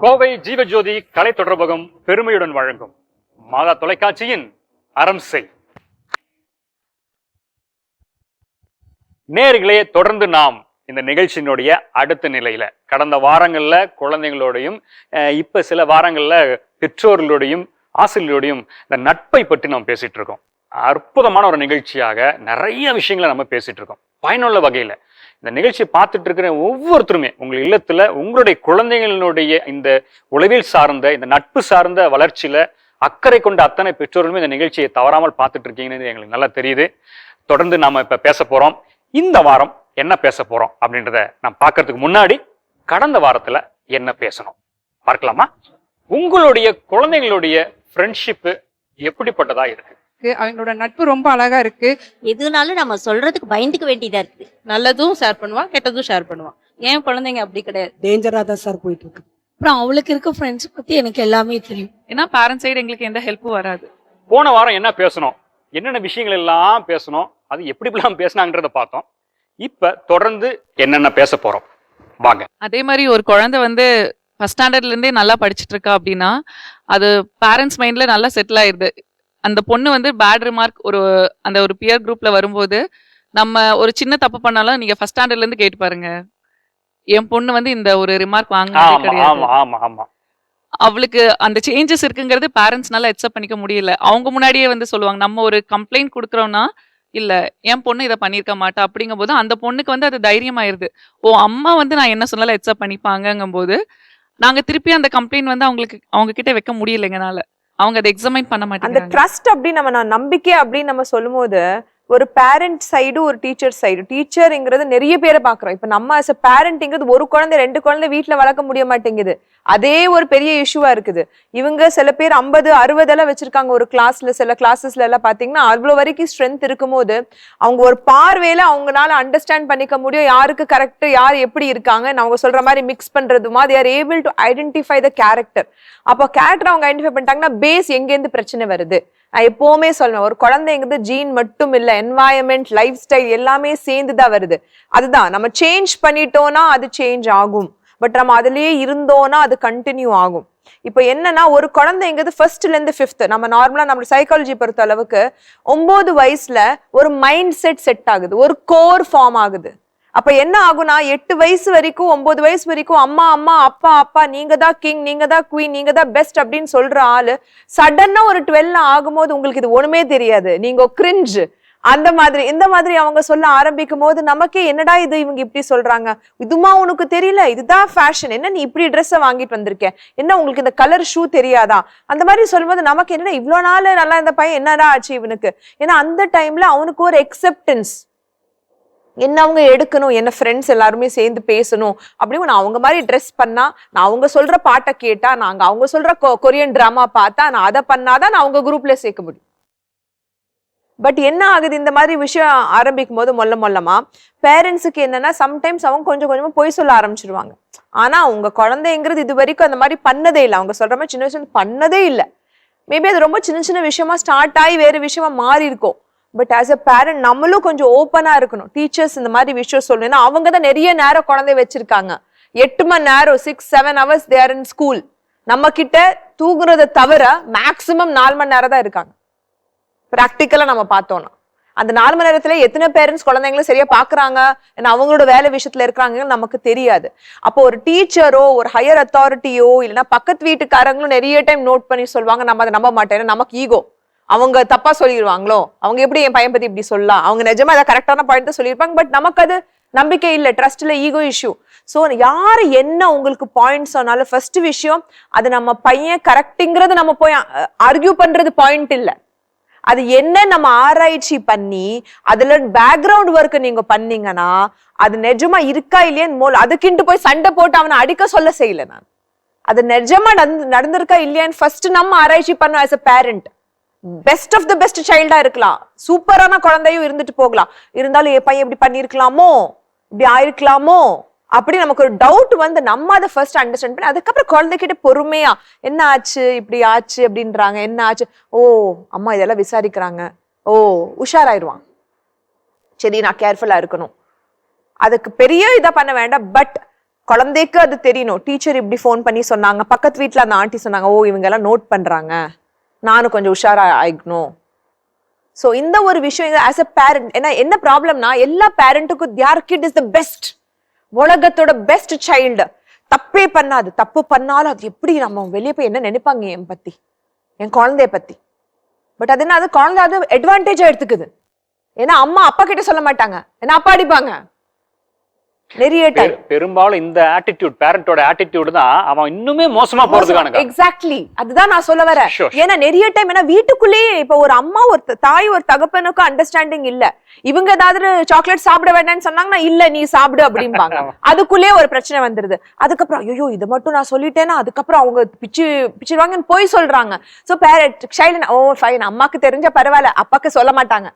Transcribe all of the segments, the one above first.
கோவை ஜீவஜோதி கலை தொடர்பகம் பெருமையுடன் வழங்கும் மாதா தொலைக்காட்சியின் அறம் செய். நேயர்களே, தொடர்ந்து நாம் இந்த நிகழ்ச்சியினுடைய அடுத்த நிலையில கடந்த வாரங்கள்ல குழந்தைங்களோடையும் இப்ப சில வாரங்கள்ல பெற்றோர்களோடையும் ஆசிரியர்களோடையும் இந்த நட்பை பற்றி நாம் பேசிட்டு இருக்கோம். அற்புதமான ஒரு நிகழ்ச்சியாக நிறைய விஷயங்களை நம்ம பேசிட்டு இருக்கோம். பயனுள்ள வகையில இந்த நிகழ்ச்சியை பார்த்துட்டு இருக்கிற ஒவ்வொருத்தருமே உங்கள் இல்லத்துல உங்களுடைய குழந்தைகளினுடைய இந்த உளவியல் சார்ந்த இந்த நட்பு சார்ந்த வளர்ச்சியில அக்கறை கொண்ட அத்தனை பெற்றோர்களுமே இந்த நிகழ்ச்சியை தவறாமல் பார்த்துட்டு இருக்கீங்கன்னு எங்களுக்கு நல்லா தெரியுது. தொடர்ந்து நாம இப்ப பேச போறோம். இந்த வாரம் என்ன பேச போறோம் அப்படின்றத நான் பார்க்கறதுக்கு முன்னாடி கடந்த வாரத்துல என்ன பேசணும் பார்க்கலாமா? உங்களுடைய குழந்தைங்களுடைய ஃப்ரெண்ட்ஷிப் எப்படிப்பட்டதா இருக்கு? அவங்களோட நட்பு ரொம்ப அழகா இருக்கு. எதுனாலும் நம்ம சொல்றதுக்கு பயந்துக்க வேண்டியதா இருக்கு. நல்லதும் ஷேர் பண்ணுவான், கெட்டதும் ஷேர் பண்ணுவான். ஏன் குழந்தைங்க அப்படி கிடையாது, டேஞ்சரா தான் சார் போயிட்டு இருக்கு. அப்புறம் அவளுக்கு இருக்க ஃப்ரெண்ட்ஸ் பத்தி எனக்கு எல்லாமே தெரியும். ஏன்னா பேரண்ட்ஸ் சைடு எங்களுக்கு எந்த ஹெல்ப்பும் வராது. போன வாரம் என்ன பேசணும், என்னென்ன விஷயங்கள் எல்லாம் பேசணும், அது எப்படிலாம் பேசினாங்கன்றத பார்த்தோம். இப்ப தொடர்ந்து என்னென்ன பேச போறோம் வாங்க. அதே மாதிரி ஒரு குழந்தை வந்து ஃபர்ஸ்ட் ஸ்டாண்டர்ட்ல இருந்தே நல்லா படிச்சுட்டு இருக்கா அப்படின்னா அது பேரண்ட்ஸ் மைண்ட்ல நல்லா செட்டில் ஆயிடுது. அந்த பொண்ணு வந்து பேட் ரிமார்க் ஒரு பியர் குரூப்ல வரும்போது நம்ம ஒரு சின்ன தப்பு பண்ணாலும் நீங்க ஃபர்ஸ்ட் ஸ்டாண்டர்ட்ல இருந்து கேட்டு பாருங்க, என் பொண்ணு வந்து இந்த ஒரு ரிமார்க் வாங்கினதே கிடையாது. அவளுக்கு அந்த சேஞ்சஸ் இருக்குங்கிறது பேரண்ட்ஸ்னால அக்செப்ட் பண்ணிக்க முடியல. அவங்க முன்னாடியே வந்து சொல்லுவாங்க, நம்ம ஒரு கம்ப்ளைண்ட் கொடுக்குறோம்னா இல்ல என் பொண்ணு இதை பண்ணிருக்க மாட்டா அப்படிங்கும் போது அந்த பொண்ணுக்கு வந்து அது தைரியமாயிருது. ஓ, அம்மா வந்து நான் என்ன சொன்னாலும் அக்செப்ட் பண்ணிப்பாங்கும் போது நாங்க திருப்பி அந்த கம்ப்ளைண்ட் வந்து அவங்க கிட்ட வைக்க முடியலைங்கனால அவங்க அதை எக்ஸாமைன் பண்ண மாட்டாங்க. அந்த ட்ரஸ்ட் அப்படி நம்ம நம்பிக்கை அப்படின்னு நம்ம சொல்லும்போது ஒரு பேரண்ட் சைடு ஒரு டீச்சர் சைடு. டீச்சர்ங்கிறது நிறைய பேரை பாக்குறோம். இப்ப நம்ம as a பேரண்ட்ங்கிறது ஒரு குழந்தை 2 குழந்தை வீட்டுல வளர்க்க முடிய மாட்டேங்குது. அதே ஒரு பெரிய இஷ்யூவா இருக்குது. இவங்க சில பேர் 50-60 எல்லாம் வச்சிருக்காங்க ஒரு கிளாஸ்ல. சில கிளாஸஸ்ல எல்லாம் பாத்தீங்கன்னா அவ்வளவு வரைக்கும் ஸ்ட்ரென்த் இருக்கும் போது அவங்க ஒரு பார்வையில அவங்களால அண்டர்ஸ்டாண்ட் பண்ணிக்க முடியும் யாருக்கு கரெக்ட் யார் எப்படி இருக்காங்க. அவங்க சொல்ற மாதிரி மிக்ஸ் பண்றதுமா they are able to identify the character. அப்போ கேரக்டர் அவங்க ஐடென்டிஃபை பண்ணிட்டாங்கன்னா பேஸ் எங்கேருந்து பிரச்சனை வருது. நான் எப்பவுமே சொல்லுவேன், ஒரு குழந்தைங்கிறது ஜீன் மட்டும் இல்ல, என்வாயன்மெண்ட், லைஃப் ஸ்டைல் எல்லாமே சேர்ந்துதான் வருது. அதுதான் நம்ம சேஞ்ச் பண்ணிட்டோம்னா அது சேஞ்ச் ஆகும். பட் நம்ம அதுலயே இருந்தோம்னா அது கண்டினியூ ஆகும். இப்போ என்னன்னா ஒரு குழந்தைங்கிறது ஃபர்ஸ்ட்ல இருந்து 5th நம்ம நார்மலா நம்ம சைக்காலஜி பொறுத்த அளவுக்கு 9 வயசுல ஒரு மைண்ட் செட் ஆகுது, ஒரு கோர் ஃபார்ம் ஆகுது. அப்ப என்ன ஆகும்னா 8 வயசு வரைக்கும் 9 வயசு வரைக்கும் அம்மா அம்மா அப்பா அப்பா நீங்க தான் கிங், நீங்க தான் குவீன், நீங்க தான் பெஸ்ட் அப்படின்னு சொல்ற ஆளு சடனா ஒரு 12 ஆகும்போது உங்களுக்கு இது ஒண்ணுமே தெரியாது, நீங்க கிரிஞ்ச் அந்த மாதிரி இந்த மாதிரி அவங்க சொல்ல ஆரம்பிக்கும் போது நமக்கே என்னடா இது இவங்க இப்படி சொல்றாங்க, இதுமா உனக்கு தெரியல, இதுதான் ஃபேஷன், என்ன நீ இப்படி ட்ரெஸ்ஸை வாங்கிட்டு வந்திருக்கேன், என்ன உங்களுக்கு இந்த கலர் ஷூ தெரியாதா, அந்த மாதிரி சொல்லும்போது நமக்கு என்னடா இவ்வளவு நாள் நல்லா இந்த பையன் என்னடா ஆச்சு இவனுக்கு. ஏன்னா அந்த டைம்ல அவனுக்கு ஒரு எக்ஸெப்டன்ஸ், என்ன அவங்க எடுக்கணும், என்ன ஃப்ரெண்ட்ஸ் எல்லாருமே சேர்ந்து பேசணும் அப்படின்னு. நான் அவங்க மாதிரி ட்ரெஸ் பண்ணா, நான் அவங்க சொல்ற பாட்டை கேட்டா, நாங்க அவங்க சொல்ற கொரியன் டிராமா பார்த்தா, நான் அதை பண்ணாதான் நான் அவங்க குரூப்ல சேர்க்க முடியும். பட் என்ன ஆகுது இந்த மாதிரி விஷயம் ஆரம்பிக்கும் போது மொல்லமா பேரண்ட்ஸுக்கு என்னன்னா சம்டைம்ஸ் அவங்க கொஞ்சம் கொஞ்சமா பொய் சொல்ல ஆரம்பிச்சிருவாங்க. ஆனா உங்க குழந்தைங்கிறது இது வரைக்கும் அந்த மாதிரி பண்ணதே இல்லை. அவங்க சொல்ற மாதிரி சின்ன விஷயம் பண்ணதே இல்லை. மேபி அது ரொம்ப சின்ன விஷயமா ஸ்டார்ட் ஆகி வேற விஷயமா மாறி இருக்கும். பட் ஆஸ் அ பேரண்ட் நம்மளும் கொஞ்சம் ஓப்பனா இருக்கணும். டீச்சர்ஸ் இந்த மாதிரி விஷயம் சொல்லணும். ஏன்னா அவங்க தான் நிறைய நேரம் குழந்தை வச்சிருக்காங்க. 8 மணி நேரம் 6-7 hours they are in school. நம்ம கிட்ட தூங்குறதை தவிர மேக்சிமம் 4 மணி நேரம் தான் இருக்காங்க. பிராக்டிக்கலா நம்ம பார்த்தோம்னா அந்த 4 மணி நேரத்துல எத்தனை பேரண்ட்ஸ் குழந்தைங்களும் சரியா பாக்குறாங்க, ஏன்னா அவங்களோட வேலை விஷயத்துல இருக்கிறாங்க நமக்கு தெரியாது. அப்போ ஒரு டீச்சரோ ஒரு ஹையர் அத்தாரிட்டியோ இல்லைன்னா பக்கத்து வீட்டுக்காரங்களும் நிறைய டைம் நோட் பண்ணி சொல்லுவாங்க, நம்ம அதை நம்ப மாட்டேன், நமக்கு ஈகோ, அவங்க தப்பா சொல்லிடுவாங்களோ, அவங்க எப்படி என் பையன் பத்தி இப்படி சொல்லலாம், அவங்க நிஜமா அதை கரெக்டான பாயிண்ட் சொல்லியிருப்பாங்க, பட் நமக்கு அது நம்பிக்கை இல்லை, ட்ரஸ்ட்ல ஈகோ இஷ்யூ. ஸோ யாரு என்ன உங்களுக்கு பாயிண்ட் சொன்னாலும் ஃபர்ஸ்ட் விஷயம் அது நம்ம பையன் கரெக்டுங்கிறது நம்ம போய் ஆர்கியூ பண்றது பாயிண்ட் இல்லை. அது என்ன நம்ம ஆராய்ச்சி பண்ணி அதுல பேக்ரவுண்ட் ஒர்க் நீங்க பண்ணீங்கன்னா அது நிஜமா இருக்கா இல்லையான்னு அதுக்கிட்டு போய் சண்டை போட்டு அவனை அடிக்க சொல்ல செய்யல. நான் அது நிஜமா நடந்திருக்கா இல்லையான்னு ஃபர்ஸ்ட் நம்ம ஆராய்ச்சி பண்ணோம். As a parent best of the best சைல்டா இருக்கலாம், சூப்பரான குழந்தையும் இருந்துட்டு போகலாம், இருந்தாலும் என் பையன் இப்படி பண்ணிருக்கலாமோ, இப்படி ஆயிருக்கலாமோ அப்படி நமக்கு ஒரு டவுட் வந்து நம்ம அதை ஃபர்ஸ்ட் அண்டர்ஸ்டாண்ட் பண்ணி அதுக்கப்புறம் குழந்தைகிட்ட பொறுமையா என்ன ஆச்சு இப்படி ஆச்சு அப்படின்றாங்க, என்ன ஆச்சு, ஓ அம்மா இதெல்லாம் விசாரிக்கிறாங்க, ஓ உஷாராயிருவான், சரி நான் கேர்ஃபுல்லா இருக்கணும். அதுக்கு பெரிய இதா பண்ண வேண்டாம். பட் குழந்தைக்கு அது தெரியணும். டீச்சர் இப்படி ஃபோன் பண்ணி சொன்னாங்க, பக்கத்து வீட்டுல அந்த ஆண்டி சொன்னாங்க, ஓ இவங்க எல்லாம் நோட் பண்றாங்க, நானும் கொஞ்சம் உஷாரா ஆயிக்கணும். சோ இந்த ஒரு விஷயம் ஆஸ் அ பேரண்ட், ஏன்னா என்ன ப்ராப்ளம்னா எல்லா பேரண்ட்டுக்கும் their kid is the best, உலகத்தோட பெஸ்ட் சைல்டு. தப்பே பண்ணாது, தப்பு பண்ணாலும் அது எப்படி நம்ம வெளியே போய் என்ன நினைப்பாங்க என் பத்தி, என் குழந்தைய பத்தி. பட் அது என்ன, அது குழந்தை அது அட்வான்டேஜா எடுத்துக்குது. ஏன்னா அம்மா அப்பா கிட்ட சொல்ல மாட்டாங்க, ஏன்னா அப்பா அடிப்பாங்க நிறைய டைம். பெரும்பாலும் இந்த ஆட்டிடியூட், பேரண்டோட ஆட்டிடியூட் தான் அவன் இன்னுமே மோசமா போறதுக்கான. எக்ஸாக்ட்லி, அதுதான் நான் சொல்ல வரேன். ஏன்னா நிறைய டைம் ஏன்னா வீட்டுக்குள்ளேயே இப்ப ஒரு அம்மா ஒரு தாய் ஒரு தகப்பனுக்கும் அண்டர்ஸ்டாண்டிங் இல்ல. இவங்க ஏதாவது சாக்லேட் சாப்பிட வேண்டாம்னு சொன்னாங்கன்னா இல்ல நீ சாப்பிடு அப்படிம்பாங்க. அதுக்குள்ளேயே ஒரு பிரச்சனை வந்துருது. அதுக்கப்புறம் ஐயோ இது மட்டும் நான் சொல்லிட்டேன்னா அதுக்கப்புறம் அவங்க பிச்சிருவாங்கன்னு போய் சொல்றாங்க. சோ பேரண்ட் சைல்டு, ஓ ஃபைன், அம்மாக்கு தெரிஞ்ச பரவாயில்ல, அப்பாக்கு சொல்ல மாட்டாங்க.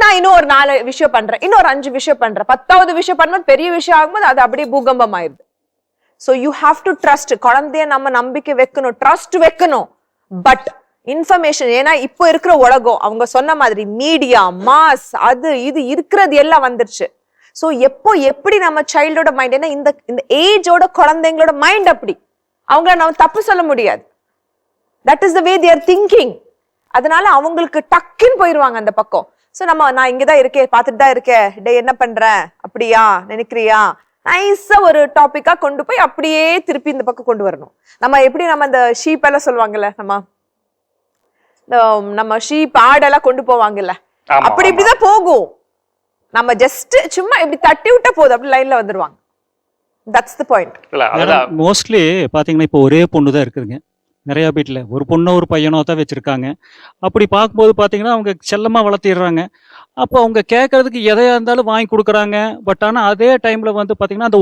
நான் இன்னும் ஒரு 4 விஷயம் பண்றேன், இன்னொரு 5 விஷயம் பண்றேன், 10வது விஷயம் பண்ணும்போது பெரிய விஷயம் ஆகும்போது அது அப்படியே பூகம்பம் ஆயிருது. So you have to trust. குழந்தைய நம்ம நம்பிக்கை வைக்கணும், ட்ரஸ்ட் வைக்கணும். பட் இன்ஃபர்மேஷன், ஏன்னா இப்போ இருக்கிற உலகம் அவங்க சொன்ன மாதிரி மீடியா, மாஸ், அது இது இருக்கிறது எல்லாம் வந்துருச்சு. சோ எப்போ எப்படி நம்ம சைல்டோட மைண்ட், ஏன்னா இந்த ஏஜோட குழந்தைங்களோட மைண்ட் அப்படி, அவங்கள நம்ம தப்பு சொல்ல முடியாது. That is the way they are thinking. அதனால அவங்களுக்கு டக்குன்னு போயிருவாங்க அந்த பக்கம். சோ நான் இங்கதான் இருக்கேன், பாத்துட்டு தான் இருக்கேன், டே என்ன பண்ற, அப்படியா நினைக்கிறியா, நைஸா ஒரு டாபிக்கா கொண்டு போய் அப்படியே திருப்பி இந்த பக்கம் கொண்டு வரணும். நம்ம எப்படி நம்ம இந்த ஷீப் எல்லாம் சொல்லுவாங்கல்ல, நம்ம ஷீப் ஆடெல்லாம் கொண்டு போவாங்கல்ல, அப்படி இப்படிதான் போகும். நம்ம ஜஸ்ட் சும்மா இப்படி தட்டி விட்ட போதும், அப்படி லைன்ல வந்துருவாங்க. That's the point. மோஸ்ட்லி பாத்தீங்கன்னா இப்போ ஒரே பொண்ணு தான் இருக்குதுங்க நிறையா வீட்டில், ஒரு பொண்ணோ ஒரு பையனோ தான் வச்சுருக்காங்க. அப்படி பார்க்கும்போது பார்த்தீங்கன்னா அவங்க செல்லமாக வளர்த்திடுறாங்க. அப்போ அவங்க கேட்குறதுக்கு எதையாக இருந்தாலும் வாங்கி கொடுக்குறாங்க. பட் ஆனால் அதே டைமில் வந்து பார்த்திங்கன்னா அந்த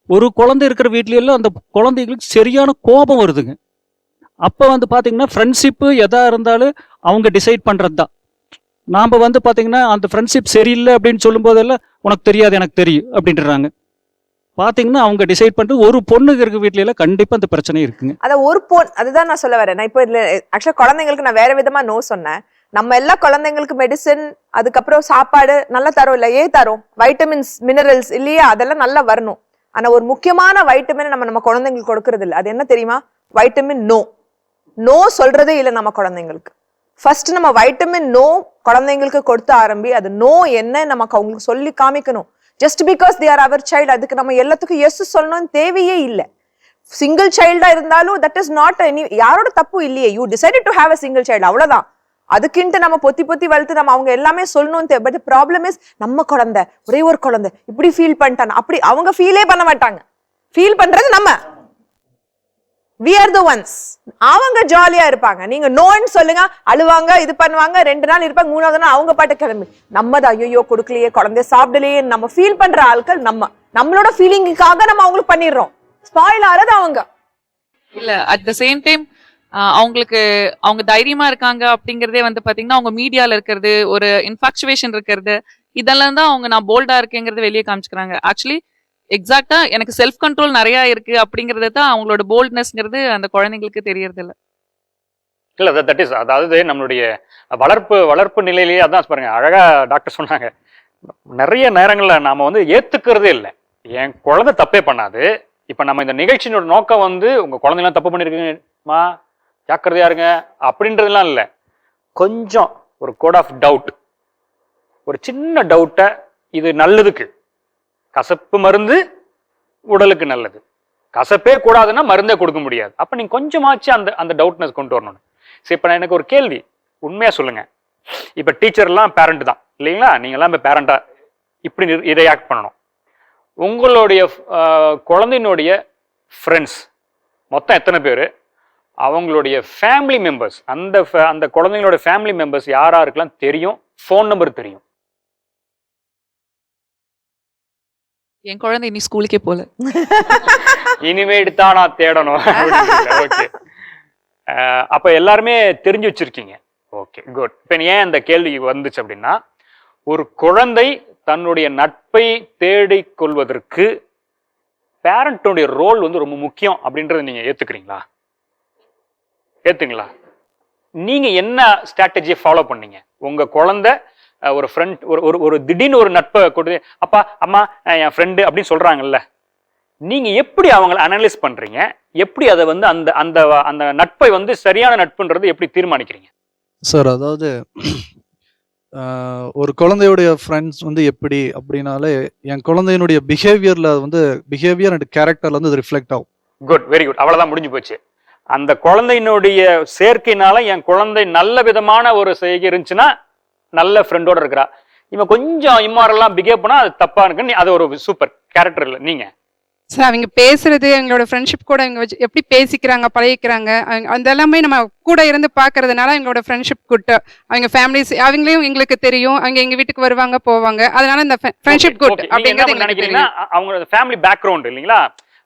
ஒரு குழந்தை இருக்கிற வீட்லையெல்லாம் அந்த குழந்தைகளுக்கு சரியான கோபம் வருதுங்க. அப்போ வந்து பார்த்திங்கன்னா ஃப்ரெண்ட்ஷிப்பு எதாக இருந்தாலும் அவங்க டிசைட் பண்ணுறது தான். நாம் வந்து பார்த்திங்கன்னா அந்த ஃப்ரெண்ட்ஷிப் சரியில்லை அப்படின்னு சொல்லும்போதெல்லாம் உனக்கு தெரியாது எனக்கு தெரியும் அப்படின்றாங்க. பாத்தீங்கன்னா அவங்க டிசைட் பண்ணிட்டு ஒரு பொண்ணுக்கு இருக்க வீட்ல கண்டிப்பா அந்த பிரச்சனை இருக்குங்க. அதுதான் நான் சொல்ல வரேன். நான் இப்போ இதுல ஆக்சுவலா குழந்தைங்களுக்கு நான் வேற விதமா நோ சொன்னேன். நம்ம எல்லா குழந்தைங்களுக்கு மெடிசன், அதுக்கப்புறம் சாப்பாடு நல்லா தரோம் இல்ல, தரோம் வைட்டமின்ஸ், மினரல்ஸ் இல்லையா, அதெல்லாம் நல்லா வரணும். ஆனா ஒரு முக்கியமான வைட்டமின் நம்ம குழந்தைங்களுக்கு கொடுக்கறது இல்லை. அது என்ன தெரியுமா? வைட்டமின் நோ சொல்றதே இல்லை நம்ம குழந்தைங்களுக்கு. ஃபர்ஸ்ட் நம்ம வைட்டமின் நோ குழந்தைங்களுக்கு கொடுத்து ஆரம்பி, அது நோ என்ன நமக்கு அவங்களுக்கு சொல்லி காமிக்கணும். Just because they are our child, அதுக்கு நம்ம எல்லாத்துக்கும் எஸ் சொல்லணும்னு தேவையே இல்லை. சிங்கிள் சைல்டா இருந்தாலும் தட் இஸ் நாட் யாரோட தப்பு இல்லையே. You decided to have a single child, அவ்வளவுதான். அதுக்குன்ட்டு நம்ம பொத்தி வளர்த்து நம்ம அவங்க எல்லாமே சொல்லணும் தேவை. பட் ப்ராப்ளம் இஸ் நம்ம குழந்தை, ஒரே ஒரு குழந்தை இப்படி ஃபீல் பண்ணிட்டாங்க, அப்படி அவங்க ஃபீலே பண்ண மாட்டாங்க. ஃபீல் பண்றது நம்ம, we are the ones. அவங்க ஜாலியா இருப்பாங்க. நீங்க நோன்னு சொல்லுங்க, அழுவாங்க, இது பண்ணுவாங்க, 2 நாள் இருப்பாங்க, 3வது நாள் அவங்க பாட்டு கிளம்பி. நம்ம தான் ஐயோ கொடுக்கலையே, குழந்தைய சாப்பிடலையே நம்ம ஃபீல் பண்ற ஆட்கள். நம்மளோட ஃபீலிங்குக்காக நம்ம அவங்களுக்கு பண்ணிடுறோம். ஸ்பாயில் ஆறது அவங்க இல்ல. அட் த சேம் டைம் அவங்க தைரியமா இருக்காங்க அப்படிங்கறதே வந்து பாத்தீங்கன்னா அவங்க மீடியால இருக்கிறது, ஒரு இன்ஃபாக்சுவேஷன் இருக்கிறது, இதெல்லாம் தான் அவங்க நான் போல்டா இருக்கேங்கிறது வெளியே காமிச்சுக்கிறாங்க. ஆக்சுவலி எக்ஸாக்டா எனக்கு செல்ஃப் கண்ட்ரோல் நிறைய இருக்கு அப்படிங்கறது தான் அவங்களோட போல்ட்னஸ்ங்கிறது அந்த குழந்தைங்களுக்கு தெரியறது இல்ல. தட் இஸ், அதாவது நம்மளுடைய வளர்ப்பு நிலையிலேயே அதான் பாருங்க, அழகா டாக்டர் சொன்னாங்க. நிறைய நேரங்கள்ல நாம வந்து ஏத்துக்கிறதே இல்லை, என் குழந்தை தப்பே பண்ணாது. இப்ப நம்ம இந்த நிகழ்ச்சியோட நோக்கம் வந்து உங்க குழந்தைலாம் தப்பு பண்ணிருக்குமா ஜாக்கிரதையா இருங்க அப்படின்றதுலாம் இல்லை. கொஞ்சம் ஒரு கோட் ஆஃப் டவுட், ஒரு சின்ன டவுட்டை, இது நல்லதுக்கு, கசப்பு மருந்து உடலுக்கு நல்லது, கசப்பே கூடாதுன்னா மருந்தே கொடுக்க முடியாது. அப்ப நீங்க கொஞ்சமாச்சு அந்த டவுட்னஸ் கொண்டு வரணும். சரி, இப்ப எனக்கு ஒரு கேள்வி, உண்மையா சொல்லுங்க. இப்ப டீச்சர்லாம் பேரண்ட் தான் இல்லைங்களா, நீங்க எல்லாம் இப்ப பேரண்டா இப்படி ரியாக்ட் பண்ணணும். உங்களுடைய குழந்தையினுடைய ஃப்ரெண்ட்ஸ் மொத்தம் எத்தனை பேர், அவங்களுடைய ஃபேமிலி மெம்பர்ஸ், அந்த குழந்தைங்களோட ஃபேமிலி மெம்பர்ஸ் யாராருக்கெல்லாம் தெரியும், ஃபோன் நம்பர் தெரியும்? என் குழந்தை இனி ஸ்கூலுக்கே போல, இனிமேட்டு தான் நான் தேடணும். ஓகே, அப்ப எல்லாருமே தெரிஞ்சு வச்சிருக்கீங்க. Okay, good. இப்ப ஏன் அந்த கேள்வி வந்துச்சு அப்படின்னா, ஒரு குழந்தை தன்னுடைய நட்பை தேடிக் கொள்வதற்கு பேரண்ட்டுடைய ரோல் வந்து ரொம்ப முக்கியம் அப்படின்றத நீங்க ஏத்துக்கிறீங்களா? ஏத்துங்களா? நீங்க என்ன ஸ்ட்ராட்டஜியை ஃபாலோ பண்ணீங்க? உங்க குழந்தை ஒரு ஃப்ரெண்ட் ஒரு திடீர்னு ஒரு நட்பை கொடுத்து, அப்பா அம்மா என் ஃப்ரெண்டு அப்படின்னு சொல்றாங்கல்ல, நீங்க எப்படி அவங்களை அனலைஸ் பண்றீங்க, எப்படி அதை வந்து அந்த அந்த அந்த நட்பை வந்து சரியான நட்புன்றது எப்படி தீர்மானிக்கிறீங்க? சார் அதாவது ஒரு குழந்தையுடைய ஃப்ரெண்ட்ஸ் வந்து எப்படி அப்படின்னாலே என் குழந்தையினுடைய பிஹேவியர் அண்ட் கேரக்டர்ல வந்து அது ரிஃப்ளெக்ட் ஆகும். Good, very good. அவ்வளவுதான், முடிஞ்சு போச்சு. அந்த குழந்தையினுடைய சேர்க்கையினால என் குழந்தை நல்ல விதமான ஒரு செய்கை இருந்துச்சுன்னா நல்ல ஃப்ரெண்டோட இருக்கிறா, இவன் கொஞ்சம் இம்மாரெல்லாம் பிஹேவ் பண்ணா அது தப்பா இருக்குன்னு அது ஒரு சூப்பர் கேரக்டர் இல்லை. நீங்க சார் அவங்க பேசுறது, எங்களோட ஃப்ரெண்ட்ஷிப் கூட அவங்க எப்படி பேசிக்கிறாங்க, பழகிக்கிறாங்க, அந்த எல்லாமே நம்ம கூட இருந்து பார்க்கறதுனால எங்களோட ஃப்ரெண்ட்ஷிப் குட். அவங்க ஃபேமிலிஸ் அவங்களையும் எங்களுக்கு தெரியும், அவங்க எங்க வீட்டுக்கு வருவாங்க போவாங்க, அதனால இந்த ஃப்ரெண்ட்ஷிப் குட் அப்படிங்கிறது நினைக்கிறீங்கன்னா அவங்களோட ஃபேமிலி பேக்ரவுண்ட் இல்லைங்களா,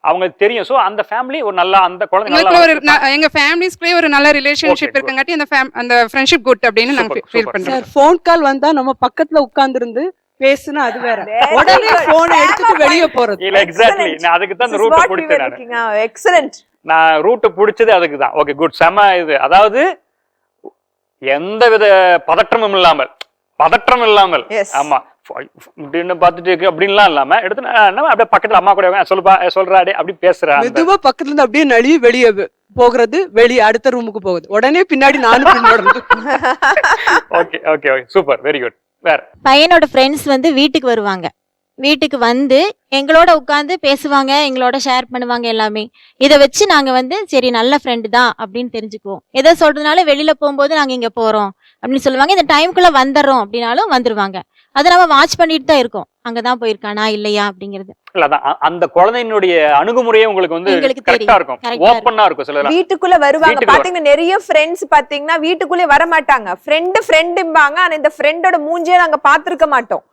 அவங்களுக்கு தெரியும். சோ அந்த ஃபேமிலி ஒரு நல்ல அந்த குழந்தை எங்க ஃபேமிலிஸ்க்குள்ளே ஒரு நல்ல ரிலேஷன்ஷிப் இருக்கங்காட்டி அந்த ஃப்ரெண்ட்ஷிப் குட் அப்படின்னு நாங்க ஃபீல் பண்றோம். சார் ஃபோன் கால் வந்தா நம்ம பக்கத்துல உட்கார்ந்து இருந்து பேசுனா அது வேற, உடனே போனை எடுத்துட்டு வெளியே போறது. இல்ல எக்ஸாக்ட்லி, நான் அதுக்கு தான் அந்த ரூட் பிடிச்சேன். எக்ஸலென்ட், நான் ரூட் பிடிச்சது அதுக்கு தான். ஓகே, குட், செம. இது அதாவது எந்தவித பதற்றமும் இல்லாமல் ஆமா அப்படின்னு பார்த்துட்டு இருக்கு அப்படின்லாம் இல்லாம எடுத்து அப்படியே பக்கத்துல அம்மா கூட சொல்றாடே அப்படி பேசுறேன். மெதுவா பக்கத்துல இருந்து அப்படியே நழுவி வெளியே போகிறது, வெளியே அடுத்த ரூமுக்கு போகுது, உடனே பின்னாடி நானும் பின்னோட. Okay okay okay, super, very good. வேற பையனோட ஃப்ரெண்ட்ஸ் வந்து வீட்டுக்கு வருவாங்க. வீட்டுக்கு வந்து எங்களோட உட்காந்து பேசுவாங்க, எங்களோட ஷேர் பண்ணுவாங்க எல்லாமே. இதை வச்சு நாங்க வந்து சரி நல்ல ஃப்ரெண்டு தான் அப்படின்னு தெரிஞ்சுக்குவோம். எதை சொல்றதுனால வெளியில போகும்போது நாங்க இங்க போறோம் அப்படின்னு சொல்லுவாங்க. இந்த டைமுக்குள்ள வந்துடுறோம் அப்படின்னாலும் வந்துருவாங்க. அதை நம்ம வாட்ச் பண்ணிட்டு தான் இருக்கோம், அங்கதான் போயிருக்கானா இல்லையா அப்படிங்கிறது. அந்த குழந்தையினுடைய அணுகுமுறையே உங்களுக்கு வந்து கரெக்டா இருக்கும், ஓப்பனா இருக்கும். சில வீட்டுக்குள்ள வருவாங்க பாத்தீங்கன்னா, நிறைய ஃப்ரெண்ட்ஸ் பாத்தீங்கன்னா வீட்டுக்குள்ளே வர மாட்டாங்க, ஃப்ரெண்டும்பாங்க. ஆனா இந்த ஃப்ரெண்டோட மூஞ்சியே நாங்க பாத்துருக்க மாட்டோம்.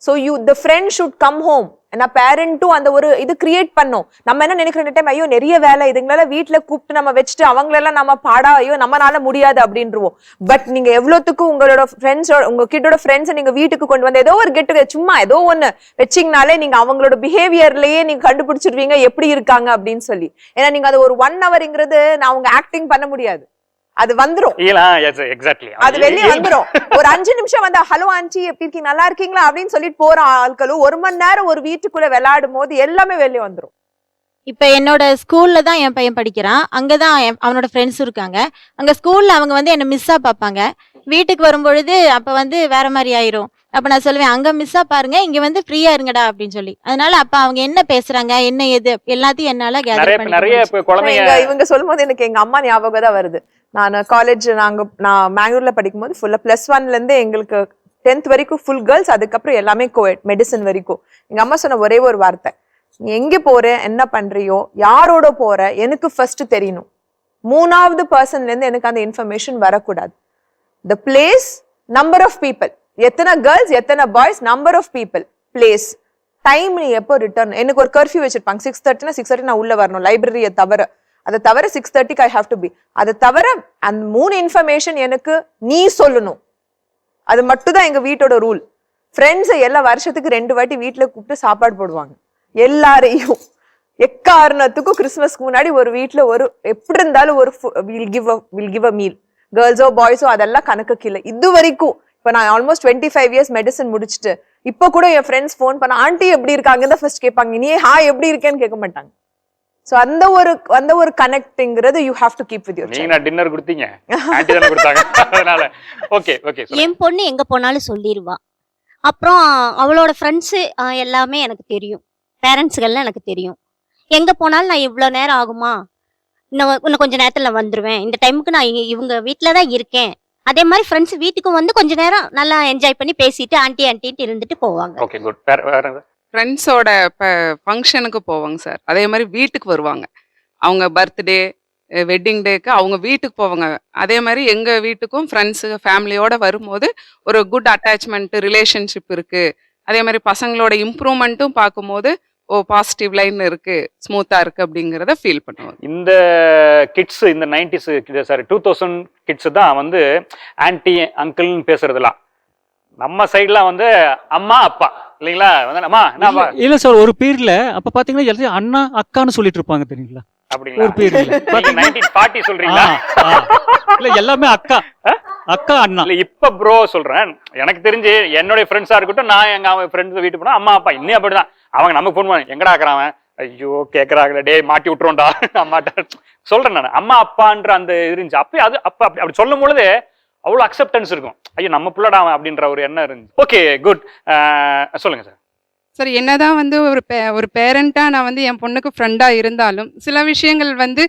So the friend should come home. நான் பேரண்ட்டும் அந்த ஒரு இது கிரியேட் பண்ணோம். நம்ம என்ன நினைக்கிற டைம், ஐயோ நிறைய வேலை, இதுங்களால வீட்டுல கூப்பிட்டு நம்ம வச்சுட்டு அவங்களெல்லாம் நம்ம பாடா ஐயோ நம்மளால முடியாது அப்படின்றவோம். பட் நீங்க எவ்வளவுக்கு உங்களோட ஃப்ரெண்ட்ஸோட உங்க கிட்டோட ஃப்ரெண்ட்ஸை நீங்க வீட்டுக்கு கொண்டு வந்து ஏதோ ஒரு கெட்டு சும்மா ஏதோ ஒண்ணு வச்சிங்கனாலே நீங்க அவங்களோட பிஹேவியர்லயே நீங்க கண்டுபிடிச்சிருவீங்க எப்படி இருக்காங்க அப்படின்னு சொல்லி. ஏன்னா நீங்க அது ஒரு 1 hourங்கிறது நான் அவங்க ஆக்டிங் பண்ண முடியாது, அது வந்துரும். அது வெளியே வந்துரும். ஒரு 5 நிமிஷம் வந்து ஹலோ ஆண்டி எப்படி இருக்கீங்க, நல்லா இருக்கீங்களா அப்படின்னு சொல்லிட்டு போற ஆட்களும் 1 மணி நேரம் ஒரு வீட்டுக்குள்ள விளையாடும் போது எல்லாமே வெளியே வந்துரும். இப்ப என்னோட ஸ்கூல்ல தான் என் பையன் படிக்கிறான். அங்கதான் அவனோட ஃப்ரெண்ட்ஸும் இருக்காங்க. அங்க ஸ்கூல்ல அவங்க வந்து என்ன மிஸ்ஸா பார்ப்பாங்க. வீட்டுக்கு வரும்பொழுது அப்ப வந்து வேற மாதிரி ஆயிரும். அப்ப நான் சொல்லுவேன், அங்க மிஸ்ஸா பாருங்க, இங்க வந்து ஃப்ரீயா இருங்கடா அப்படின்னு சொல்லி. அதனால அப்ப அவங்க என்ன பேசுறாங்க, என்ன எது எல்லாத்தையும் என்னால இவங்க சொல்லும் போது எனக்கு எங்க அம்மா ஞாபகம் தான் வருது. நான் காலேஜ் நான் மேங்களூர்ல படிக்கும் போது ஃபுல்லா +1 இருந்து எங்களுக்கு 10th வரைக்கும் ஃபுல் கேர்ள்ஸ், அதுக்கப்புறம் எல்லாமே கோஎட் மெடிசன் வரைக்கும். எங்க அம்மா சொன்ன ஒரே ஒரு வார்த்தை, நீ எங்க போற, என்ன பண்றியோ, யாரோட போற, எனக்கு ஃபர்ஸ்ட் தெரியணும். 3வது பர்சன்ல இருந்து எனக்கு அந்த இன்ஃபர்மேஷன் வரக்கூடாது. The place, number of people, எத்தனை கேர்ள்ஸ் எத்தனை boys, number of people, place, time, நீ எப்போ ரிட்டர்ன். எனக்கு ஒரு கர்ஃபியூ வச்சிருப்பாங்க, 6:30னா 6:30 நான் உள்ள வரணும், லைப்ரரியை தவிர. அதை தவிர 6:30 ஐ ஹாவ் டு பி. அதை தவிர அந்த 3 இன்ஃபர்மேஷன் எனக்கு நீ சொல்லணும். அது மட்டும் தான் எங்க வீட்டோட ரூல். ஃப்ரெண்ட்ஸை எல்லா வருஷத்துக்கு 2 வாட்டி வீட்டுல கூப்பிட்டு சாப்பாடு போடுவாங்க எல்லாரையும். எக்காரணத்துக்கும் கிறிஸ்துமஸ்க்கு முன்னாடி ஒரு வீட்டுல ஒரு எப்படி இருந்தாலும் ஒரு வில் கிவ் அ மீல். கேர்ள்ஸோ பாய்ஸோ அதெல்லாம் கணக்கு இல்லை இது வரைக்கும். இப்ப நான் ஆல்மோஸ்ட் 25 இயர்ஸ் மெடிசன் முடிச்சுட்டு இப்ப கூட என் ஃப்ரெண்ட்ஸ் ஃபோன் பண்ண ஆண்டி எப்படி இருக்காங்க தான் ஃபர்ஸ்ட் கேட்பாங்க, நீ ஹாய் எப்படி இருக்கேன்னு கேட்க மாட்டாங்க. சோ அந்த ஒரு கனெக்ட்ங்கிறது you have to keep with your. நீங்க டின்னர் கொடுத்தீங்க, ஆன்ட்டி தான கொடுத்தாங்க, அதனால ஓகே ஓகே. என் பொண்ணு எங்க போனாலும் சொல்லிடுவா. அப்புறம் அவளோட ஃப்ரெண்ட்ஸ் எல்லாமே எனக்கு தெரியும், பேரண்ட்ஸ்கள்லாம் எனக்கு தெரியும். எங்க போனாலும் நான் இவ்வளோ நேரம் ஆகுமா, இன்னும் கொஞ்ச நேரத்துல வந்துருவேன், இந்த டைமுக்கு நான் இவங்க வீட்டுல தான் இருக்கேன். அதே மாதிரி ஃப்ரெண்ட்ஸ் வீட்டுக்கும் வந்து கொஞ்ச நேரம் நல்லா என்ஜாய் பண்ணி பேசிட்டு ஆன்ட்டின்ட்டு இருந்துட்டு போவாங்க. Okay, good. வேற ஃப்ரெண்ட்ஸோட ஃபங்க்ஷனுக்கு போவாங்க சார். அதே மாதிரி வீட்டுக்கு வருவாங்க. அவங்க பர்த்டே, வெட்டிங் டேக்கு அவங்க வீட்டுக்கு போவாங்க. அதே மாதிரி எங்கள் வீட்டுக்கும் ஃப்ரெண்ட்ஸு ஃபேமிலியோட வரும்போது ஒரு குட் அட்டாச்மெண்ட் ரிலேஷன்ஷிப் இருக்குது. அதே மாதிரி பசங்களோட இம்ப்ரூவ்மெண்ட்டும் பார்க்கும்போது பாசிட்டிவ் லைன் இருக்குது, ஸ்மூத்தாக இருக்குது அப்படிங்கிறத ஃபீல் பண்ணுவாங்க. இந்த கிட்ஸ், இந்த 90s 2000 கிட்ஸ் தான் வந்து ஆன்டி அங்கிள்னு பேசுறதுலாம். நம்ம சைட்லாம் வந்து அம்மா அப்பா இல்லைங்களா, இல்ல சார். ஒரு பீரியட்ல அப்ப பாத்தீங்கன்னா எல்லாத்தையும் அண்ணா அக்கான்னு சொல்லிட்டு இருப்பாங்க தெரியுங்களா. ஒரு பீரியட்ல 1940 சொல்றீங்களா? இல்ல எல்லாமே அக்கா அக்கா அண்ணா. இல்ல இப்ப ப்ரோ சொல்றேன், எனக்கு தெரிஞ்சு என்னுடைய ஃப்ரெண்ட்ஸா இருக்கட்டும், நான் எங்க அவன் ஃப்ரெண்ட்ஸ் வீட்டு போனா அம்மா அப்பா இன்னும் அப்படிதான். அவங்க நமக்கு ஃபோன் பண்ணி எங்கடா இருக்கிறான் ஐயோ கேக்குறாங்களே, டேய் மாட்டி விட்டுருவோம்டா. நான் மாட்டேன் சொல்றேன். நான் அம்மா அப்பான்ற அந்த இது இருந்துச்சு. அப்ப அது அப்படி சொல்லும் பொழுது அவ்வளவு அக்செப்டன்ஸ் இருக்கும். ஐயோ நம்ம பிள்ளடா அப்படின்ற ஒரு எண்ணம் இருந்துச்சு. Okay good. சொல்லுங்க சார். சரி, என்னதான் வந்து ஒரு பேரண்டா நான் வந்து என் பொண்ணுக்கு ஃப்ரெண்டா இருந்தாலும் சில விஷயங்கள் வந்து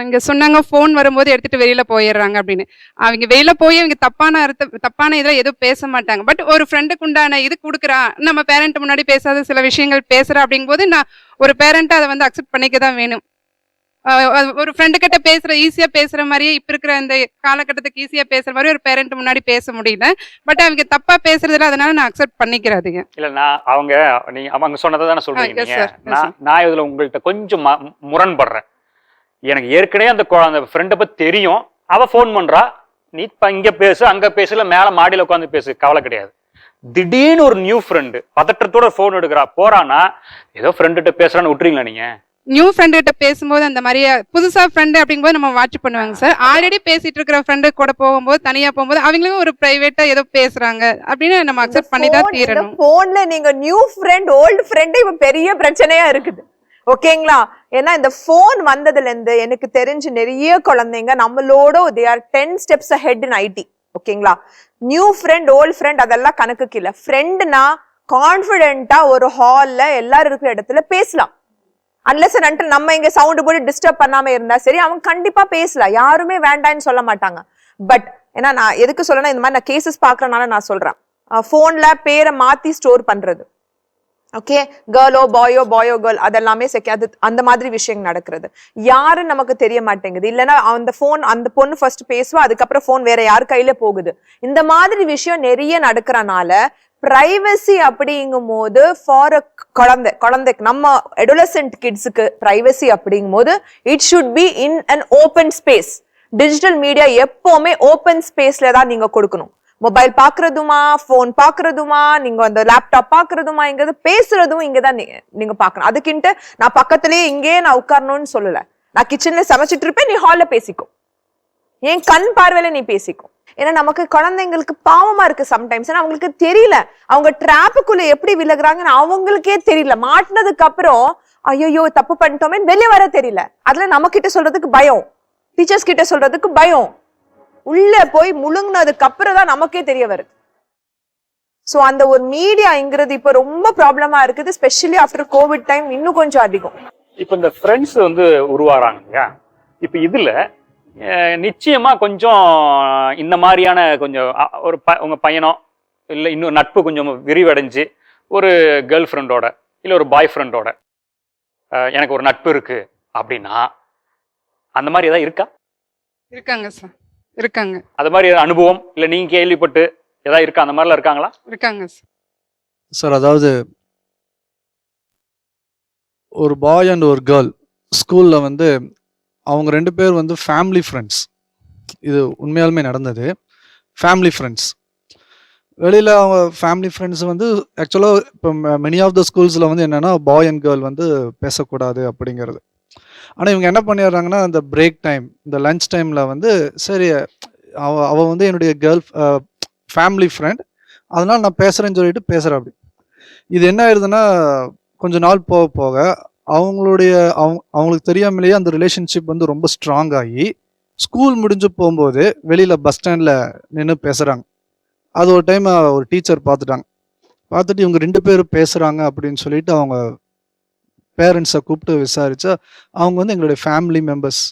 இங்க சொன்னாங்க ஃபோன் வரும்போது எடுத்துட்டு வெளியில போயிடுறாங்க அப்படின்னு. அவங்க வெளியில போய் அவங்க தப்பான இதுல எதுவும் பேச மாட்டாங்க. பட் ஒரு ஃப்ரெண்டுக்கு உண்டான இது கொடுக்குறா, நம்ம பேரண்ட் முன்னாடி பேசாத சில விஷயங்கள் பேசுறா அப்படிங்கும்போது நான் ஒரு பேரண்டா அதை வந்து அக்செப்ட் பண்ணிக்க தான் வேணும். ஒரு ஃப்ரெண்டு கிட்ட ஈஸியா பேசுற மாதிரியே இப்ப இருக்கிற இந்த காலகட்டத்துக்கு ஈஸியா பேசுற மாதிரி ஒரு பேரண்ட் முன்னாடி பேச முடியல. பட் அவங்க தப்பா பேசுறதுல அதனால நான் அக்செப்ட் பண்ணிக்கிறாதுங்க. இல்ல நான் அவங்க சொன்னதை தானே சொல்றீங்க. yes sir, yes sir. நான் இதுல உங்கள்கிட்ட கொஞ்சம் முரண்படுறேன். எனக்கு ஏற்கனவே அந்த ஃப்ரெண்டை பத்தி தெரியும். அவ ஃபோன் பண்றா, நீ இங்க பேசு அங்க பேசல, மேல மாடியில உட்காந்து பேசு, கவலை கிடையாது. திடீர்னு ஒரு நியூ ஃப்ரெண்டு பதற்றத்தோட ஃபோன் எடுக்கிறா, போறானா ஏதோ ஃப்ரெண்டுகிட்ட பேசுறான்னு விட்டுறீங்களா நீங்க? நியூ ஃப்ரெண்டு கிட்ட பேசும்போது அந்த மாதிரி புதுசா ஃப்ரெண்டு அப்படிங்கும்போது நம்ம வாட்ச் பண்ணுவாங்க சார். ஆல்ரெடி பேசிட்டு இருக்கிற ஃப்ரெண்டு கூட போகும்போது தனியா போகும்போது அவங்களும் ஒரு பிரைவேட்டா ஏதோ பேசுறாங்க அப்படின்னு நம்ம அக்செப்ட் பண்ணி தான் தீரணும். போன்ல நீங்க நியூ ஃப்ரெண்ட் ஓல்டு ஃப்ரெண்ட் இப்ப பெரிய பிரச்சனையா இருக்குது. ஓகேங்களா? ஏன்னா இந்த போன் வந்ததுல இருந்து எனக்கு தெரிஞ்சு நிறைய குழந்தைங்க நம்மளோட they are 10 steps ahead in IT. ஓகேங்களா? நியூ ஃப்ரெண்ட் ஓல்டு ஃப்ரெண்ட் அதெல்லாம் கணக்குக்கு இல்ல. ஃப்ரெண்ட்னா கான்பிடென்ட்டா ஒரு ஹால்ல எல்லாரும் இருக்கிற இடத்துல பேசலாம். அன்லெஸ் அண்ட் நம்ம இங்க சவுண்ட் போட்டு டிஸ்டர்ப் பண்ணாம இருந்தா சரி, அவங்க கண்டிப்பா பேசலாம், யாருமே வேண்டான்னு சொல்ல மாட்டாங்க. பட் ஏன்னா நான் எதுக்கு சொல்லணும், இந்த மாதிரி நான் கேசஸ் பாக்குறதுனால நான் சொல்றேன். போன்ல பேரை மாத்தி ஸ்டோர் பண்றது, ஓகே, கேர்ளோ பாயோ கேர்ள், அதெல்லாமே அது அந்த மாதிரி விஷயம் நடக்கிறது. யாரும் நமக்கு தெரிய மாட்டேங்குது. இல்லைன்னா அந்த பொண்ணு ஃபர்ஸ்ட் பேசுவா, அதுக்கப்புறம் போன் வேற யார் கையில போகுது. இந்த மாதிரி விஷயம் நிறைய நடக்கிறனால பிரைவசி அப்படிங்கும் போது ஃபார் குழந்தைக்கு நம்ம அடோலசென்ட் கிட்ஸுக்கு பிரைவசி அப்படிங்கும் போது it should be in an open space. Digital media எப்பவுமே ஓப்பன் ஸ்பேஸ்ல தான் நீங்க கொடுக்கணும். மொபைல் பாக்குறதுமா, போன் பாக்குறதுமா, நீங்க அந்த லேப்டாப் பாக்குறதுமா, இங்க பேசுறதும் இங்கதான் நீங்க பாக்கணும். அதுக்கின்ட்டு நான் பக்கத்திலேயே இங்கே நான் உட்காரணும்னு சொல்லல. நான் கிச்சன்ல சமைச்சிட்டு இருப்பேன், நீ ஹால்ல பேசிக்கோ, என் கண் பார்வையில நீ பேசிக்கும். ஏன்னா நமக்கு குழந்தைங்களுக்கு பாவமா இருக்கு சம்டைம்ஸ். ஏன்னா அவங்களுக்கு தெரியல அவங்க டிராப்புக்குள்ள எப்படி விலகுறாங்கன்னு அவங்களுக்கே தெரியல. மாட்டினதுக்கு அப்புறம் ஐயோ தப்பு பண்ணிட்டோமே வெளியே வர தெரியல. அதுல நம்ம கிட்ட சொல்றதுக்கு பயம், டீச்சர்ஸ் கிட்ட சொல்றதுக்கு பயம். உள்ள போய் முழுங்கினதுக்கு அப்புறம் தான் நமக்கே தெரிய வருது. சோ அந்த ஒரு மீடியாங்கிறது இப்ப ரொம்ப ப்ராப்ளமா இருக்குது. ஸ்பெஷலி ஆஃப்டர் கோவிட் டைம் இன்னும் கொஞ்சம் அதிகம். இப்ப இந்த ஃப்ரெண்ட்ஸ் வந்து உருவாகிறாங்க இல்லையா? இப்ப இதுல நிச்சயமா கொஞ்சம் இந்த மாதிரியான கொஞ்சம் உங்க பையனோ இல்லை இன்னொரு நட்பு கொஞ்சம் விரிவடைஞ்சு ஒரு கேர்ள் ஃப்ரெண்டோட இல்லை ஒரு பாய் ஃப்ரெண்டோட எனக்கு ஒரு நட்பு இருக்கு அப்படின்னா அந்த மாதிரி ஏதாவது இருக்கா? இருக்காங்க சார், இருக்காங்க. அது மாதிரி அனுபவம் இல்லை நீங்க கேள்விப்பட்டு ஏதாவது இருக்கா? அந்த மாதிரிலாம் இருக்காங்களா? இருக்காங்க சார். அதாவது ஒரு பாய் அண்ட் ஒரு கேர்ள் ஸ்கூல்ல வந்து அவங்க 2 பேர் வந்து ஃபேமிலி ஃப்ரெண்ட்ஸ். இது உண்மையாலுமே நடந்தது. ஃபேமிலி ஃப்ரெண்ட்ஸ் வெளியில் அவங்க ஃபேமிலி ஃப்ரெண்ட்ஸ் வந்து ஆக்சுவலாக இப்போ மெனி ஆஃப் த ஸ்கூல்ஸில் வந்து என்னென்னா பாய் அண்ட் கேர்ள் வந்து பேசக்கூடாது அப்படிங்கிறது. ஆனால் இவங்க என்ன பண்ணிடுறாங்கன்னா அந்த பிரேக் டைம், இந்த லஞ்ச் டைமில் வந்து சரி அவள் வந்து என்னுடைய கேர்ள் ஃபேமிலி ஃப்ரெண்ட், அதனால் நான் பேசுகிறேன்னு சொல்லிட்டு பேசுகிறேன். அப்படி இது என்ன ஆயிடுதுன்னா கொஞ்ச நாள் போக போக அவங்களுக்கு தெரியாமலேயே அந்த ரிலேஷன்ஷிப் வந்து ரொம்ப ஸ்ட்ராங் ஆகி ஸ்கூல் முடிஞ்சு போகும்போது வெளியில் பஸ் ஸ்டாண்டில் நின்று பேசுகிறாங்க. அது ஒரு டைம் ஒரு டீச்சர் பார்த்துட்டாங்க. பார்த்துட்டு இவங்க 2 பேரும் பேசுகிறாங்க அப்படின்னு சொல்லிட்டு அவங்க பேரண்ட்ஸை கூப்பிட்டு விசாரிச்சா அவங்க வந்து எங்களுடைய ஃபேமிலி மெம்பர்ஸ்,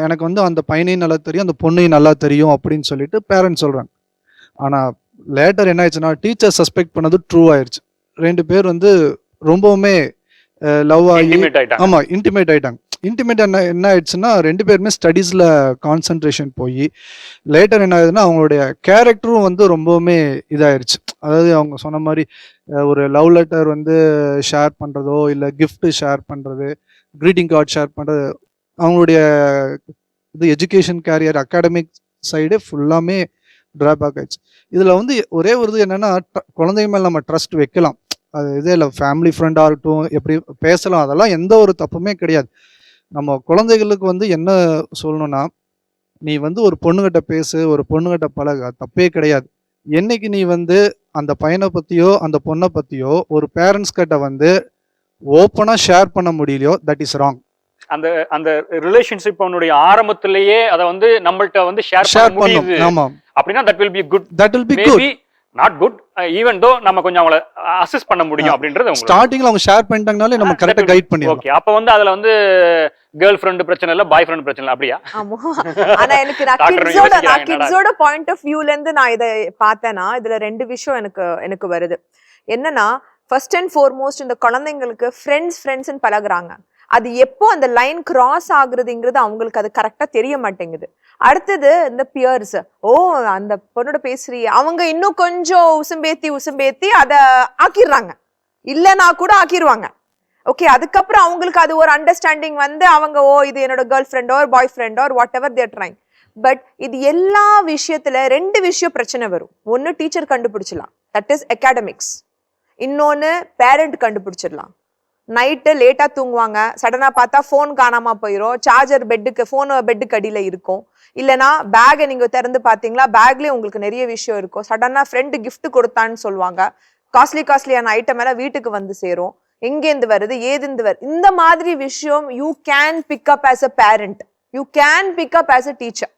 எனக்கு வந்து அந்த பையனையும் நல்லா தெரியும், அந்த பொண்ணையும் நல்லா தெரியும் அப்படின்னு சொல்லிட்டு பேரண்ட்ஸ் சொல்கிறாங்க. ஆனால் லேட்டர் என்ன ஆயிடுச்சுன்னா டீச்சர் சஸ்பெக்ட் பண்ணது ட்ரூ ஆயிடுச்சு. 2 பேர் வந்து ரொம்பவுமே லவ் ஆகி ஆமாம் இன்டிமேட் ஆகிட்டாங்க. இன்டிமேட் என்ன ஆயிடுச்சுன்னா 2 பேருமே ஸ்டடீஸில் கான்சன்ட்ரேஷன் போய் லேட்டர் என்ன ஆகுதுன்னா அவங்களுடைய கேரக்டரும் வந்து ரொம்பவுமே இதாயிருச்சு. அதாவது அவங்க சொன்ன மாதிரி ஒரு லவ் லெட்டர் வந்து ஷேர் பண்ணுறதோ இல்லை கிஃப்ட் ஷேர் பண்ணுறது, க்ரீட்டிங் கார்டு ஷேர் பண்ணுறது, அவங்களுடைய இது எஜுகேஷன் கேரியர் அகாடமிக் சைடு ஃபுல்லாமே ட்ராபேக் ஆயிடுச்சு. இதில் வந்து ஒரே ஒரு இது என்னென்னா குழந்தைங்க மேலே நம்ம ட்ரஸ்ட் வைக்கலாம். அது இதே இல்லை, ஃபேமிலி ஃப்ரெண்டாக இருக்கட்டும், எப்படி பேசலாம், அதெல்லாம் எந்த ஒரு தப்புமே கிடையாது. நம்ம குழந்தைகளுக்கு வந்து என்ன சொல்லணும்னா நீ வந்து ஒரு பொண்ணுகிட்ட பேசு, ஒரு பொண்ணுகிட்ட பழகு, அது தப்பே கிடையாது. என்னைக்கு நீ வந்து அந்த பையனை பற்றியோ அந்த பொண்ணை பற்றியோ ஒரு பேரண்ட்ஸ் கிட்ட வந்து ஓப்பனா ஷேர் பண்ண முடியலையோ தட் இஸ் ராங். அந்த அந்த ரிலேஷன்ஷிப் அவனுடைய ஆரம்பத்திலேயே அதை வந்து நம்மள்ட்ட வந்து ஷேர் ஷேர் பண்ண முடியுது பண்ணும். ஆமா, அப்படின்னா that will be good. That will be good. Maybe not good, even though நம்ம கொஞ்சம் அவங்கள அசஸ் பண்ண முடியும் அப்படின்றது உங்களுக்கு. ஸ்டார்டிங்ல அவங்க ஷேர் பண்ணிட்டாங்கனாலே நம்ம கரெக்ட்டா கைட் பண்ணிடலாம். ஓகே, அப்ப வந்து அதுல வந்து கேர்ள் ஃப்ரெண்ட் பிரச்சனை இல்ல, பாய் ஃப்ரெண்ட் பிரச்சனை இல்ல, அப்படியா? ஆமா. ஆனா எனக்கு டாக்டர் கிட்ஸோட பாயிண்ட் ஆஃப் வியூல இருந்து நான் இதை பார்த்தேன்னா இதுல ரெண்டு விஷயம் எனக்கு வருது. என்னன்னா ஃபர்ஸ்ட் அண்ட் ஃபார்மோஸ்ட் இந்த குழந்தைங்களுக்கு ஃப்ரெண்ட்ஸ்ன்னு பழகுறாங்க. அது எப்போ அந்த லைன் கிராஸ் ஆகுறதுங்கிறது அவங்களுக்கு அது கரெக்டா தெரிய மாட்டேங்குது. அடுத்தது இந்த பியர்ஸ், ஓ அந்த பொண்ணோட பேசுறீ, அவங்க இன்னும் கொஞ்சம் உசும்பேத்தி அதை ஆக்கிடுறாங்க, இல்லைன்னா கூட ஆக்கிடுவாங்க. ஓகே, அதுக்கப்புறம் அவங்களுக்கு அது ஒரு அண்டர்ஸ்டாண்டிங் வந்து அவங்க ஓ இது என்னோட கேர்ள் ஃப்ரெண்டோ பாய் ஃப்ரெண்டோ whatever they're trying. But இது எல்லா விஷயத்துல ரெண்டு விஷயம் பிரச்சனை வரும். ஒன்னு டீச்சர் கண்டுபிடிச்சிடலாம், தட் இஸ் அகாடமிக்ஸ். இன்னொன்னு பேரண்ட் கண்டுபிடிச்சிடலாம். நைட்டு லேட்டா தூங்குவாங்க, சடனா பார்த்தா ஃபோன் காணாம போயிடும், சார்ஜர் ஃபோன் பெட்டுக்கு அடியில இருக்கும், இல்லைன்னா பேகை நீங்க திறந்து பாத்தீங்களா பேக்லயே உங்களுக்கு நிறைய விஷயம் இருக்கும், சடனா ஃப்ரெண்டு கிஃப்ட் கொடுத்தான்னு சொல்லுவாங்க, காஸ்ட்லியான ஐட்டம் எல்லாம் வீட்டுக்கு வந்து சேரும், எங்கேருந்து வருது ஏதுந்து வருது, இந்த மாதிரி விஷயம் you can pick up as a parent, you can pick up as a teacher.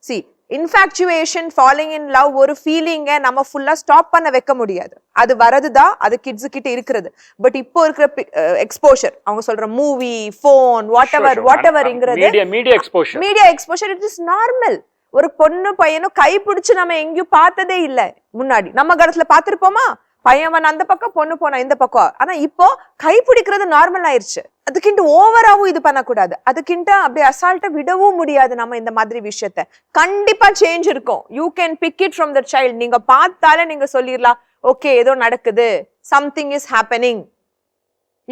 C infatuation, falling in love ஒரு ஃபீலிங்கை நம்ம ஃபுல்லா ஸ்டாப் பண்ண வைக்க முடியாது, அது வரதுதான், அது கிட்ஸ் கிட்ட இருக்கிறது. பட் இப்போ இருக்கிற எக்ஸ்போஷர், அவங்க சொல்ற மூவி, போன், வாட் எவர்ங்கிறது media exposure, it is normal. ஒரு பொண்ணு பையனும் கை பிடிச்சு நம்ம எங்கேயும் பார்த்ததே இல்லை. முன்னாடி நம்ம காலத்துல பார்த்திருப்போமா, பையன் அந்த பக்கம் பொண்ணு போனா இந்த பக்கம். ஆனா இப்போ கை பிடிக்கிறது நார்மல் ஆயிருச்சு. அதுக்கிட்ட ஓவராவும் இது பண்ணக்கூடாது, அதுக்கிட்ட அப்படியே அசால்ட்டா விடவும் முடியாது. நம்ம இந்த மாதிரி விஷயத்த கண்டிப்பா சேஞ்ச் இருக்கும். You can big it from the child. நீங்க பார்த்தாலே நீங்க சொல்லிடலாம், ஓகே ஏதோ நடக்குது, something is happening.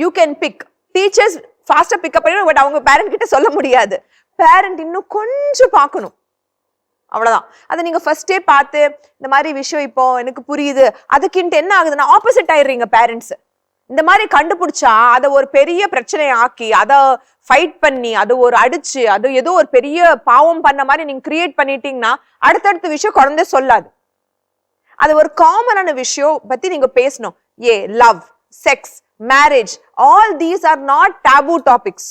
You can big. Teachers ஃபாஸ்டா பிக்கப் பண்ணி, பட் அவங்க பேரண்ட் கிட்ட சொல்ல முடியாது. பேரண்ட் இன்னும் கொஞ்சம் பார்க்கணும், அவ்வளவுதான். அதை நீங்க ஃபர்ஸ்டே பார்த்து இந்த மாதிரி விஷயம் இப்போ எனக்கு புரியுது, அதுக்கிட்ட என்ன ஆகுதுன்னா ஆப்போசிட் ஆயிடுறீங்க பேரண்ட்ஸ். இந்த மாதிரி கண்டுபிடிச்சா அதை ஒரு பெரிய பிரச்சனையை ஆக்கி அதை ஃபைட் பண்ணி அதை ஒரு அடிச்சு அது ஏதோ ஒரு பெரிய பாவம் பண்ண மாதிரி நீங்க கிரியேட் பண்ணிட்டீங்கன்னா அடுத்தடுத்த விஷயம் குழந்தை சொல்லாது. அது ஒரு காமனான விஷயம் பத்தி நீங்க பேசணும். Love, sex, marriage, all these are not taboo topics.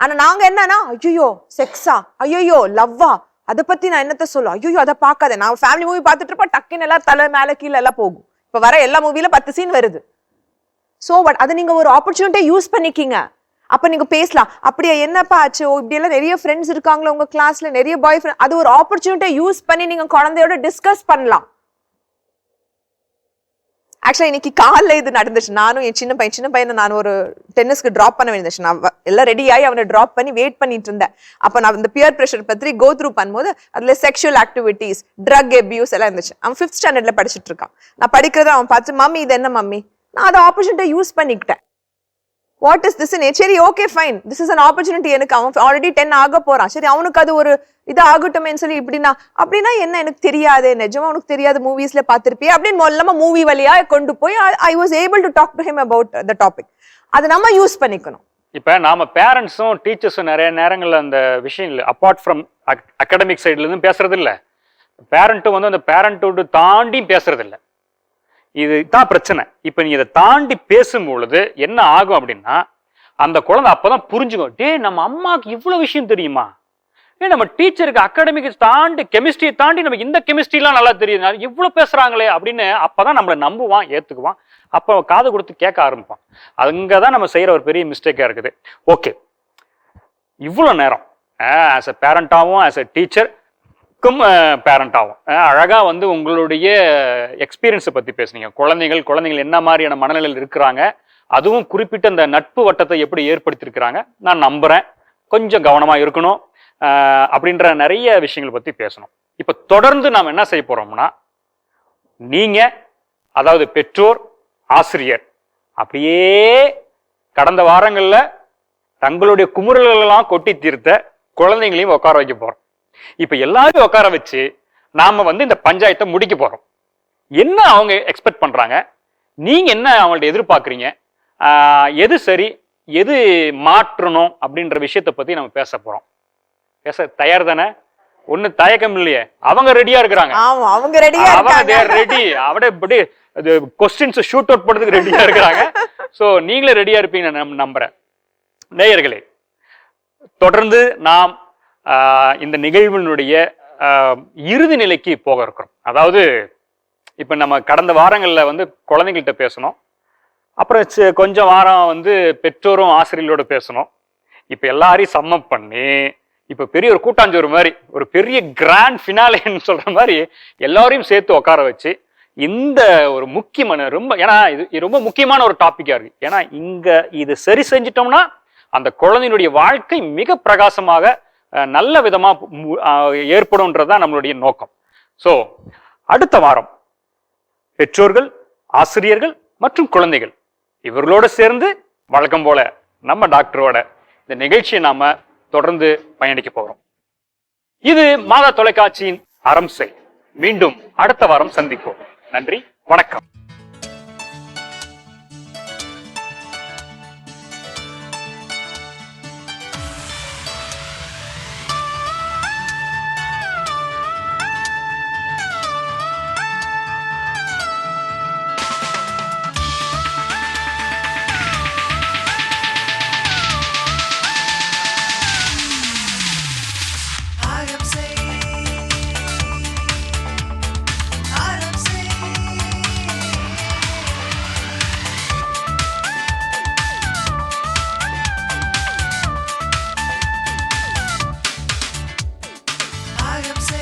ஆனா நாங்க என்னன்னா, ஐயோ செக்ஸா, ஐயோ லவ்வா, அதை பத்தி நான் என்னத்த சொல்ல, ஐயோ அதை பார்க்காத. நான் ஃபேமிலி மூவி பார்த்துட்டு இருப்பேன், டக்குன்னு எல்லாம் தலை மேல கீழே எல்லாம் போகும். இப்ப வர எல்லா மூவில 10 சீன் வருது. சோ பட் அதை நீங்க ஒரு ஆப்பர்ச்சுனிட்டியை யூஸ் பண்ணிக்கிங்க. அப்ப நீங்க பேசலாம், அப்படியே என்னப்பா ஆச்சு, இப்படி எல்லாம் நிறைய ஃப்ரெண்ட்ஸ் இருக்காங்களா உங்க கிளாஸ்ல, நிறைய பாய் ஃப்ரெண்ட், அது ஒரு ஆப்பர்ச்சுனிட்டியை யூஸ் பண்ணி நீங்க குழந்தையோட டிஸ்கஸ் பண்ணலாம். ஆக்சுவலா இன்னைக்கு காலைல இது நடந்துச்சு. நானும் என் சின்ன பையனை நான் ஒரு டென்னிஸ்க்கு டிராப் பண்ண வேண்டியது. நான் எல்லாம் ரெடி ஆகி அவனை டிராப் பண்ணி வெயிட் பண்ணிட்டு இருந்தேன். அப்ப நான் இந்த பியர் பிரஷர் பத்தி கோ த்ரூ பண்ணும்போது அதுல செக்ஷுவல் ஆக்டிவிட்டிஸ், ட்ரக் அபியூஸ் எல்லாம் இருந்துச்சு. அவன் 5th ஸ்டாண்டர்ட்ல படிச்சுட்டு இருக்கான். நான் படிக்கிறத அவன் பார்த்து, மம்மி இது என்ன மம்மி, நான் அதை ஆப்பர்ச்சுனிட்டியை யூஸ் பண்ணிக்கிட்டேன். What is this? சரி okay fine, this is an opportunity. எனக்கு அவன் ஆல்ரெடி 10 ஆக போறான், சரி அவனுக்கு அது ஒரு இது ஆகட்டுமேன்னு சொல்லி அப்படின்னா என்ன எனக்கு தெரியாது, நிஜமா உனக்கு தெரியாது, மூவிஸ்ல பார்த்திருப்பியே அப்படின்னு மொல்லமா மூவி வழியா கொண்டு போய் I was able to talk to him about the topic. அதை நம்ம யூஸ் பண்ணிக்கணும். இப்ப நாம பேரண்ட்ஸும் டீச்சர்ஸும் நிறைய நேரங்கள்ல அந்த விஷயங்கள் அப்பார்ட் ஃப்ரம் அகாடமிக் சைட்ல இருந்து பேசுறது இல்ல, பேரண்ட்டும் வந்து அந்த பேரண்ட்டோடு தாண்டி பேசுறது இல்லை. இதுதான் பிரச்சனை. இப்ப நீங்க இதை தாண்டி பேசும் பொழுது என்ன ஆகும் அப்படின்னா, அந்த குழந்தை அப்பதான் புரிஞ்சுக்கும், நம்ம அம்மாவுக்கு இவ்வளவு விஷயம் தெரியுமா, நம்ம டீச்சருக்கு அகாடமிக் தாண்டி கெமிஸ்ட்ரியை தாண்டி நமக்கு இந்த கெமிஸ்ட்ரிலாம் நல்லா தெரியுது, இவ்வளவு பேசுறாங்களே அப்படின்னு. அப்பதான் நம்மளை நம்புவான், ஏத்துக்குவான், அப்ப காது கொடுத்து கேட்க ஆரம்பிப்பான். அங்கதான் நம்ம செய்யற ஒரு பெரிய மிஸ்டேக்கா இருக்குது. ஓகே, இவ்வளவு நேரம் ஆஸ் அ பேரண்டாவும் ஆஸ் அ டீச்சர் பேரண்ட் ஆகும் அழகா வந்து உங்களுடைய எக்ஸ்பீரியன்ஸை பத்தி பேசுனீங்க. குழந்தைகள் என்ன மாதிரியான மனநிலையில் இருக்கிறாங்க, அதுவும் குறிப்பிட்ட அந்த நட்பு வட்டத்தை எப்படி ஏற்படுத்தியிருக்கிறாங்க நான் நம்புறேன். கொஞ்சம் கவனமா இருக்கணும் அப்படின்ற நிறைய விஷயங்கள் பத்தி பேசணும். இப்ப தொடர்ந்து நாம் என்ன செய்ய போறோம்னா, நீங்க அதாவது பெற்றோர் ஆசிரியர் அப்படியே கடந்த வாரங்கள்ல தங்களுடைய குமுறல்கள் எல்லாம் கொட்டி தீர்த்த குழந்தைங்களையும் உட்கார வைக்க போறோம். இப்ப எல்லாரும் உட்கார வச்சு நாம வந்து இந்த பஞ்சாயத்தை முடிக்க போறோம். என்ன அவங்க எக்ஸ்பெக்ட் பண்றாங்க, நீங்க என்ன அவங்கள்ட்ட எதிர்பார்க்குறீங்க, எது சரி எது மாற்றணும் அப்படின்ற விஷயத்தை பத்தி நம்ம பேச போறோம். பேச தயார் தானே? ஒண்ணு தயக்கம் இல்லையே, அவங்க ரெடியா இருக்கிறாங்க. அவங்க ரெடி அவட கொஸ்டின்ஸ் ஷூட் அவுட் பண்றதுக்கு ரெடியா இருக்கிறாங்க. ஸோ நீங்களே ரெடியா இருப்பீங்க நான் நம்புறேன். நேயர்களே, தொடர்ந்து நாம் இந்த நிகழ்வினுடைய இறுதி நிலைக்கு போக இருக்கிறோம். அதாவது இப்ப நம்ம கடந்த வாரங்கள்ல வந்து குழந்தைங்கள்ட்ட பேசணும், அப்புறம் கொஞ்சம் வாரம் வந்து பெற்றோரும் ஆசிரியர்களோட பேசணும். இப்ப எல்லாரையும் சம்மப் பண்ணி இப்ப பெரிய ஒரு கூட்டாஞ்சோறு மாதிரி ஒரு பெரிய கிராண்ட் ஃபினாலேன்னு சொல்ற மாதிரி எல்லாரையும் சேர்த்து உட்கார வச்சு இந்த ஒரு முக்கியமான ஏன்னா இது ரொம்ப முக்கியமான ஒரு டாபிக்கா இருக்கு. ஏன்னா இங்க இது சரி செஞ்சிட்டோம்னா அந்த குழந்தையினுடைய வாழ்க்கை மிக பிரகாசமாக நல்ல விதமா ஏற்படும்ன்றதுதான் நம்மளுடைய நோக்கம். ஸோ அடுத்த வாரம் பெற்றோர்கள், ஆசிரியர்கள் மற்றும் குழந்தைகள் இவர்களோடு சேர்ந்து வழக்கம் போல நம்ம டாக்டரோட இந்த நிகழ்ச்சியை நாம தொடர்ந்து பயணிக்க போறோம். இது மாதா தொலைக்காட்சியின் அறம் செய். மீண்டும் அடுத்த வாரம் சந்திப்போம். நன்றி, வணக்கம். I am